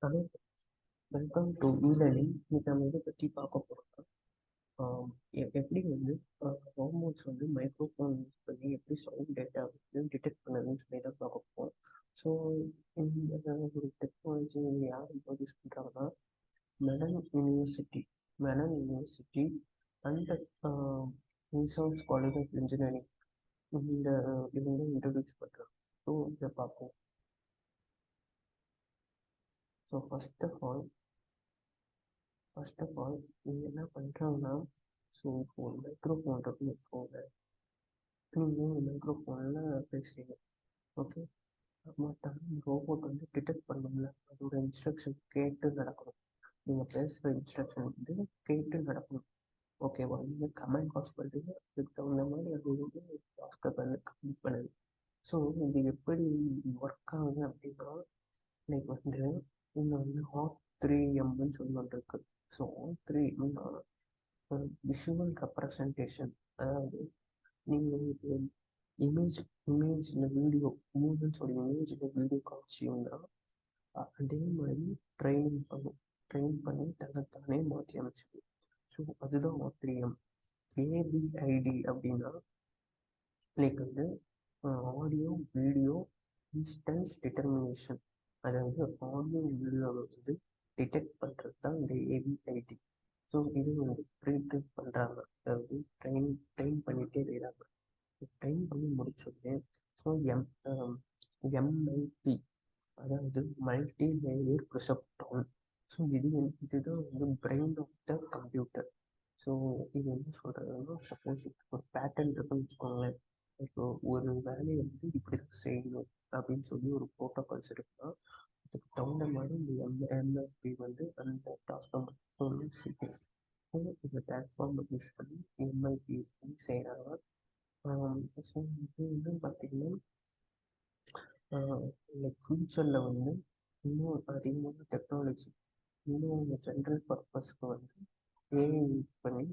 Hello, welcome to இ-லேர்னிங். இன்னைக்கு நம்ம இதை பற்றி பார்க்க போகிறோம். எப்படி வந்து ஹார்மோன்ஸ் வந்து மைக்ரோஃபோன் யூஸ் பண்ணி எப்படி சவுண்ட் டேட்டா வந்து டிடெக்ட் பண்ணுதுன்னு சொல்லி தான் பார்க்க போகிறோம். ஸோ இந்த ஒரு டெக்னாலஜி யார் இன்ட்ரோடியூஸ் பண்ணுறாங்கன்னா Mellon university and Nissan's college of engineering இந்த இவங்க இன்ட்ரோடியூஸ் பண்ணுறாங்க. ஸோ இதை பார்ப்போம். ஸோ ஃபர்ஸ்ட் ஆஃப் ஆல் நீங்கள் என்ன பண்ணுறாங்கன்னா, ஸோ இப்போ ஒரு மைக்ரோஃபோன் இருக்குன்னு வச்சுக்கோங்க. நீங்கள் ஒரு மைக்ரோஃபோனில் பேசுகிறீங்க, ஓகே. பட் ரோபோட் வந்து டிடெக்ட் பண்ணணும்ல, அதோட இன்ஸ்ட்ரக்ஷன் கேட்டு நடக்கணும். நீங்கள் பேசுகிற இன்ஸ்ட்ரக்ஷன் வந்து கேட்டு நடக்கணும், ஓகேவா. நீங்கள் கமெண்ட் பாஸ் பண்ணுறீங்க, அதுக்கு தகுந்த மாதிரி அது வந்து டாஸ்க்கை வந்து கம்ப்ளீட் பண்ணுது. ஸோ இது எப்படி ஒர்க் ஆகுது அப்படின்னா, லைக் வந்து இங்கே வந்து R3M சொல்லி ஒன்று இருக்குது. ஸோ R3 விஷுவல் ரெப்ரசன்டேஷன், அதாவது நீங்கள் ஒரு இமேஜ் இமேஜ் இந்த வீடியோ மூமெண்ட்ஸோட இமேஜ் இந்த வீடியோ காட்சியும்னா அதே மாதிரி ட்ரெயின் பண்ணி தன்னைத்தானே மாற்றி அமைச்சிடும். ஸோ அதுதான் R3M. ABID அப்படின்னா லைக் வந்து ஆடியோ வீடியோ இன்ஸ்டன்ஸ் டிட்டர்மினேஷன், அதாவது ஆடியோ வீடியோவை வந்து டிடெக்ட் பண்ணுறது தான் இந்த ABID. ஸோ இது வந்து ட்ரெயின் பண்ணுறாங்க, அதாவது ட்ரெயின் பண்ணிகிட்டே இருக்கிறாங்க. ட்ரெயின் பண்ணி முடிச்சோடனே ஸோ MLP, அதாவது மல்டி லேயர் ப்ரிசெப்ட்ரான். ஸோ இதுதான் வந்து brain of the computer. So இது என்ன சொல்கிறதுன்னா, சப்போஸ் ஒரு பேட்டர்ன் இருக்குன்னு வச்சுக்கோங்களேன். இப்போ ஒரு வேலையை வந்து இப்படி தான் செய்யணும் அப்படின்னு சொல்லி ஒரு ப்ரோட்டோகால்ஸ் இருக்குன்னா, அதுக்கு தகுந்த மாதிரி இந்த MLP வந்து அந்த டாஸ்க்கை மட்டும் செய்யும். ஸோ இந்த பிளாட்ஃபார்மை யூஸ் பண்ணி MLP யூஸ் பண்ணி செய்கிறாங்க. ஸோ இது வந்து பார்த்தீங்கன்னா லைக் ஃப்யூச்சரில் வந்து இன்னும் அதிகமான டெக்னாலஜி, இன்னும் ஜென்ரல் பர்பஸ்க்கு வந்து ஏஐ யூஸ் பண்ணி